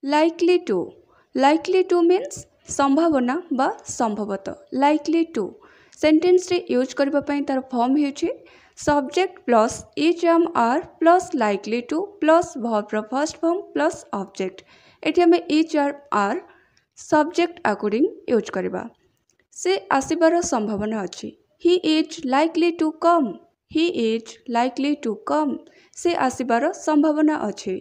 Likely two means संभावना बा संभवतः लाइकली टू सेंटेंस रे यूज करबा पई तार फॉर्म हेउची subject plus is am are plus likely to plus verb first form plus object एठी हमें is are subject according use करबा से आसीबार संभावना अछि he is likely to come he is likely to come से आसीबार संभावना अछि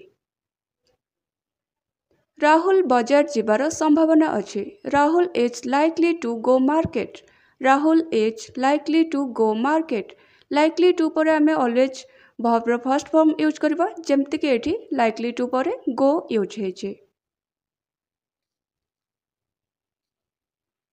राहुल बजार जिबार संभावना अछि Rahul is likely to go market Rahul is likely to go market likely to पर आमे always verb first form use करबा जेमति कि एठी लाइकली टू पर गो यूज हेचे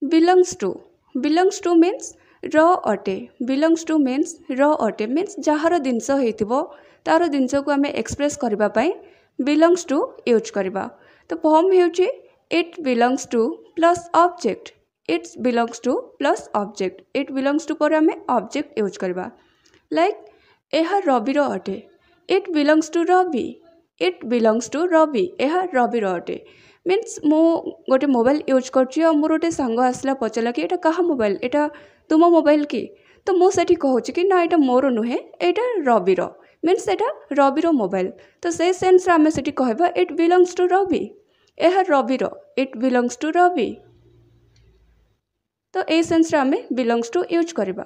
बिलोंग्स टू मीन्स र अटे बिलोंग्स टू मीन्स र अटे मीन्स जहार जिनस हेतिबो तार जिनस को आमे एक्सप्रेस करबा पई बिलोंग्स टू यूज करबा तो फॉर्म हेउची it belongs to plus object it's belongs to plus object it belongs to पर आमे ऑब्जेक्ट यूज करबा लाइक एहा रवि रो अटे it belongs to Ravi it belongs to Ravi एहा रवि रो अटे मीन्स मो गोटे मोबाइल यूज करछि और मोर गोटे सांग आसला पचला कि एटा कहा मोबाइल एटा तुम मोबाइल की तो मु सेठी कहूछि कि ना एटा मोर नुहे एटा रवि रो मीन्स एटा रवि रो मोबाइल तो से सेंस रे आमे सेठी कहबा इट बिलोंग्स टू रवि एहा रवि रो इट बिलोंग्स टू रवि तो ए सेंस रे आमे बिलोंग्स टू यूज करबा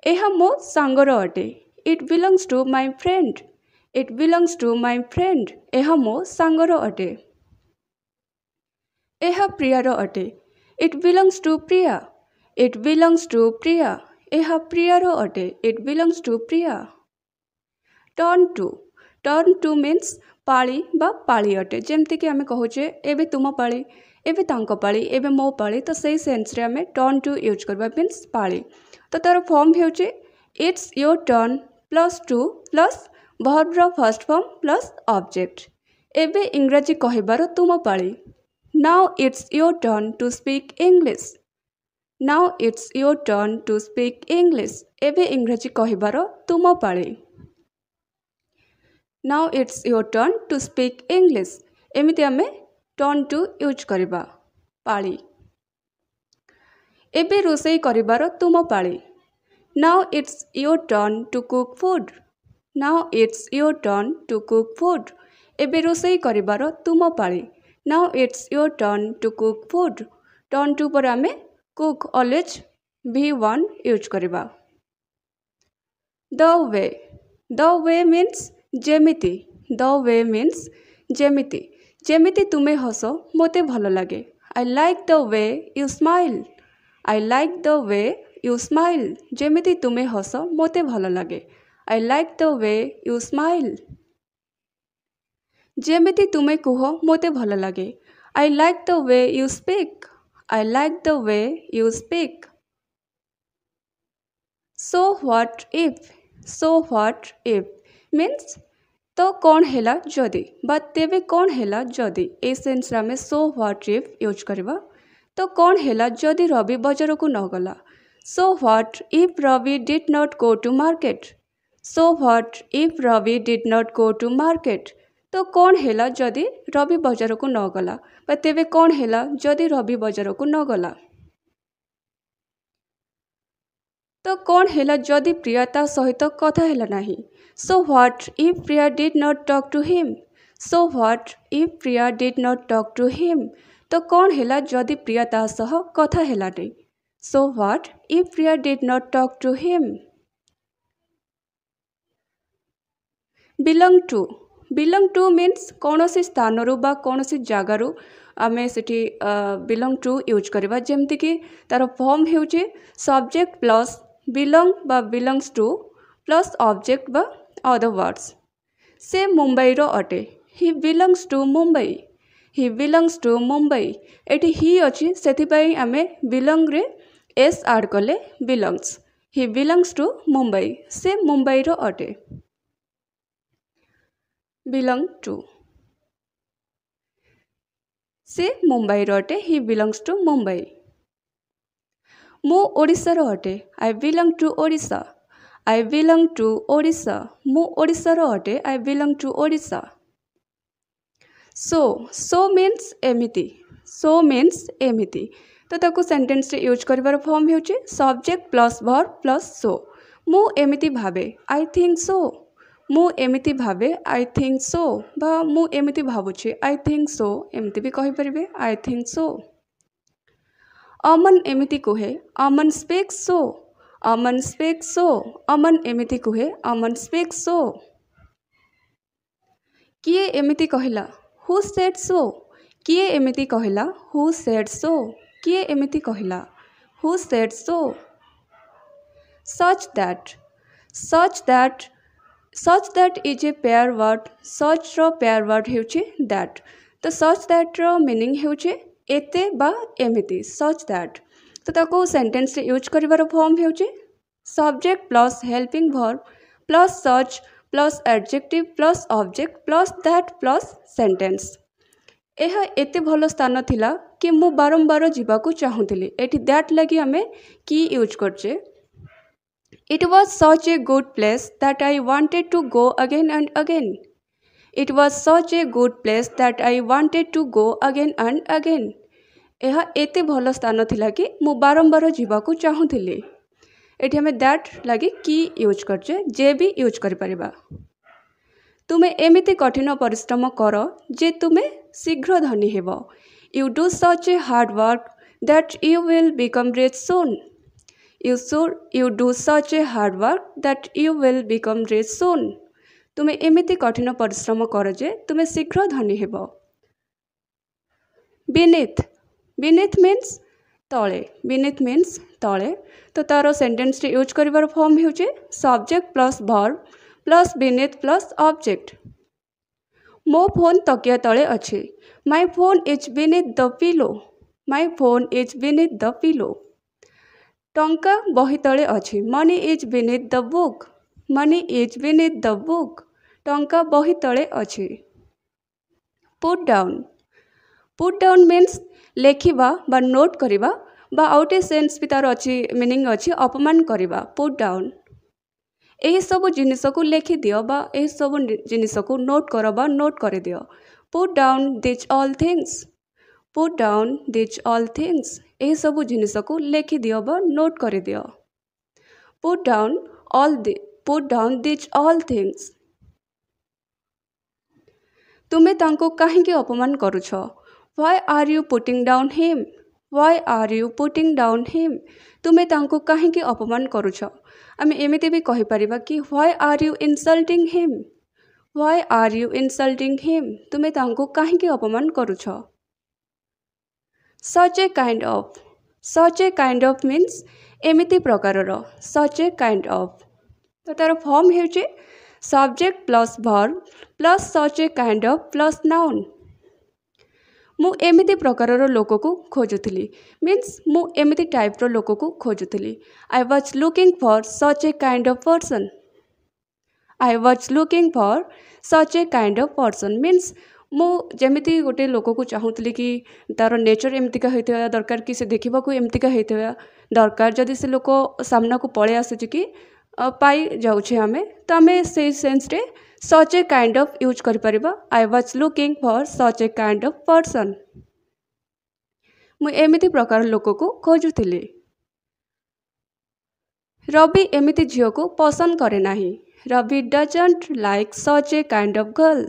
एहा मो सांग रो अटे it belongs to my friend it belongs to my friend एहा मो सांग रो अटे एहा प्रिया रो अटे it belongs to Priya it belongs to Priya एहा प्रिया रो अटे it belongs to Priya turn to means पाली बा पाली अटे जेमति कि आमे कहूचे एबे तुम पाली एबे तांको पाली एबे मो पाली तो सही सेंस रे आमे टर्न टू यूज करबा मीन्स पाली तो तार फॉर्म हेउचे it's your turn plus to plus verb रो फर्स्ट फॉर्म प्लस ऑब्जेक्ट एबे इंग्रजी कहिबार तुम पाली now it's your turn to speak English now it's your turn to speak English एबे इंग्रजी कहिबार तुम पाली now it's your turn to speak English एमिति आमे टर्न टू यूज करबा पाली एबे रोसई करिबार तुम पाली now it's your turn to cook food now it's your turn to cook food एबे रोसई करिबार तुम पाली now it's your turn to cook food turn to पर आमे कुक ऑलवेज V1 यूज करबा द वे मीन्स जेमिति द वे मीन्स जेमिति जेमिति तुमे हस मोते भल लगे I like the way you smile I like the way you smile जेमिति तुमे हस मोते भल लगे I like the way you smile जेमिति तुमे कुह मोते भल लगे I like the way you speak I like the way you speak so what if means तो कौन हेला जदि बा तेबे कौन हेला जदि ए सेंस रे आमे सो व्हाट इफ यूज करबा तो कौन हेला जदि रवि बाजार को न गला so what if Ravi did not go to market so what if Ravi did not go to market तो कौन हेला जदि रवि बाजार को न गला बा तेबे कौन हेला जदि रवि बाजार को न गला तो कौन हेला जदि प्रिया ता सहित कथा हेला नाही so what if Priya did not talk to him so what if Priya did not talk to him तो कौन हेला जदि प्रिया ता सह कथा हेला नाही so what if Priya did not talk to him belong to means कौनसी स्थान रु बा कौनसी जगार आमे सेठी बिलोंग टू यूज करबा जेमति कि तार फॉर्म हेउची सब्जेक्ट प्लस बिलोंग बा बिलोंग्स टू प्लस ऑब्जेक्ट बा अदर वर्ड्स से मुंबई रो अटे he belongs to Mumbai he belongs to Mumbai एटी ही अछि सेथि पई आमे बिलोंग रे एस ऐड कले belongs he belongs to Mumbai से मुंबई रो अटे बिलोंग टू से मुंबई रो अटे ही बिलोंग्स टू मुंबई मु ओडिशा रो अटे I belong to Odisha I belong to Odisha मु ओडिशा रो अटे I belong to Odisha so means एमिति सो मीन्स एमिति तो ताको सेंटेंस रे यूज करिवार फॉर्म हेउची subject plus verb plus so मु एमिति भाबे आई थिंक सो मु एमिति भाबे आई थिंक सो बा मु एमिति भाबुची आई थिंक सो एमिति भी कहि परिबे आई थिंक सो अमन एमिति कुहे अमन स्पीक्स सो अमन स्पीक्स सो अमन एमिति कुहे अमन स्पीक्स सो किए एमिति कहिला हु सेड सो किए एमिति कहिला हु सेड सो किए एमिति कहिला who said so such that is a pair word such रो पेयर वर्ड हेउची दैट तो सच दैट रो मीनिंग हेउची एते बा एमिति सच दैट तो ताको सेंटेंस रे यूज करिवार फॉर्म हेउची subject plus helping verb plus such plus adjective plus object plus that plus sentence यह एते भलो स्थान थिला कि मु बारंबार जीवाकू चाहूली एठी दैट लगी हमें की यूज करचे it was such a good place that I wanted to go again and again it was such a good place that I wanted to go again and again यह एते भलो स्थान थिला कि मु बारंबार जीवाकू चाहूली एठी हमें दैट लगी की यूज करचे जे भी यूज करि परिबा तुमे एमिति कठिन परिश्रम कर जे तुमे शीघ्र धनी हेब you do such a hard work that you will become rich soon you do such a hard work that you will become rich soon तुमे एमिति कठिन परिश्रम कर जे तुमे शीघ्र धनी हेब बीनीथ मीन्स तले बीनीथ मीन्स तले तो तार सेंटेंस रे यूज करिवार फॉर्म हेउचे subject plus verb plus beneath plus object मो फोन तकिया तले अच्छे my phone is beneath the pillow my phone is beneath the pillow टंका बही तले अच्छे money is beneath the book money is beneath the book टंका बही तले अच्छे पुट डाउन मीन्स लेखिबा बा नोट करिबा बा आउटे सेंस भी तार अच्छी मीनिंग अच्छी अपमान करिबा पुट डाउन यही सब जिनिस को लेखि दियो बा यही सब जिनिस को नोट कर बा नोट कर दियो put down this all things put down this all things यही सब जिनिस को लेखि दियो बा नोट कर दियो put down this all things तुमे तांको काहेकि अपमान करूछ why are you putting down him why are you putting down him तुमे तांको काहेकि अपमान करूछ आमे एमिति भी कहि परिबा कि why are you insulting him why are you insulting him तुमे तांको काहेकि अपमान करूछ such a kind of means एमिति प्रकारर सच ए काइंड ऑफ तो तार फॉर्म हेउचे subject plus verb plus such a kind of plus noun मु एमिति प्रकारर लोक को खोजुली मीन्स मु एमिति टाइप्र लोक को खोजुली I was looking for such a kind of person I was looking for such a kind of person means मु जेमिति गोटे लोक को चाहूली कि तार नेचर एमतिका होइथिबा दरकार कि से देखिबा को एमतिका होइथिबा दरकार जदि से लोक सामना को पळे आसुची कि पाई जाउछे आमे तो आमे से सेंस रे such a kind of use करि परिबा I was looking for such a kind of person मु एमिति प्रकार लोक को खोजुथिली रवि एमिति झियो को पसंद करे नाही Ravi doesn't like such a kind of girl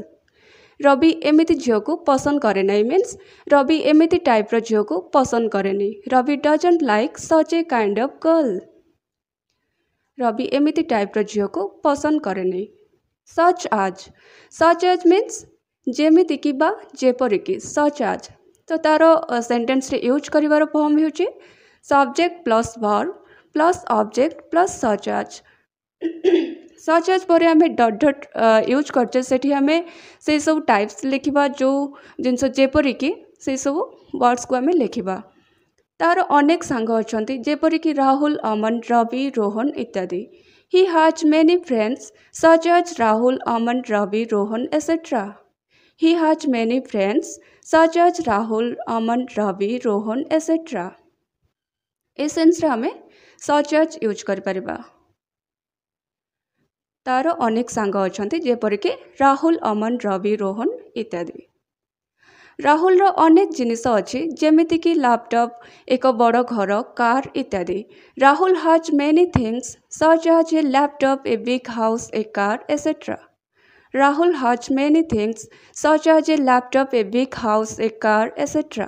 Ravi एमिति झियो को पसंद करे नाही मीन्स रवि एमिति टाइप रो झियो को पसंद करेनी Ravi doesn't like such a kind of girl Ravi एमिति टाइप रो झियो को पसंद करेनी सच आज मीन्स जेमिति कि बा जेपरिकी सच आज तो तार सेंटेंस रे यूज करिवार फॉर्म हेउची subject plus verb plus object plus such आज पर आम डट डट यूज करचे सेठी आमे से सब टाइप्स लिखिबा जो जिनस जेपरिकी से सब वर्ड्स को आमे लिखिबा तार अनेक सांग अछंती जेपरिकी राहुल अमन रवि रोहन इत्यादि He has many friends such as Rahul, Aman, Ravi, Rohan, etc. He has many friends such as Rahul, Aman, Ravi, Rohan, etc. A sense रे हमें such as यूज कर परिबा तार अनेक सांग अछंती जेपरिके राहुल अमन रवि रोहन इत्यादि राहुल रो अनेक जिनिस अच्छी जेमिति कि लैपटॉप एक बड़ घर कार इत्यादि। Rahul has many things such as a laptop a big house a car etcetera. Rahul has many things such as a laptop, a big house, a car, etc.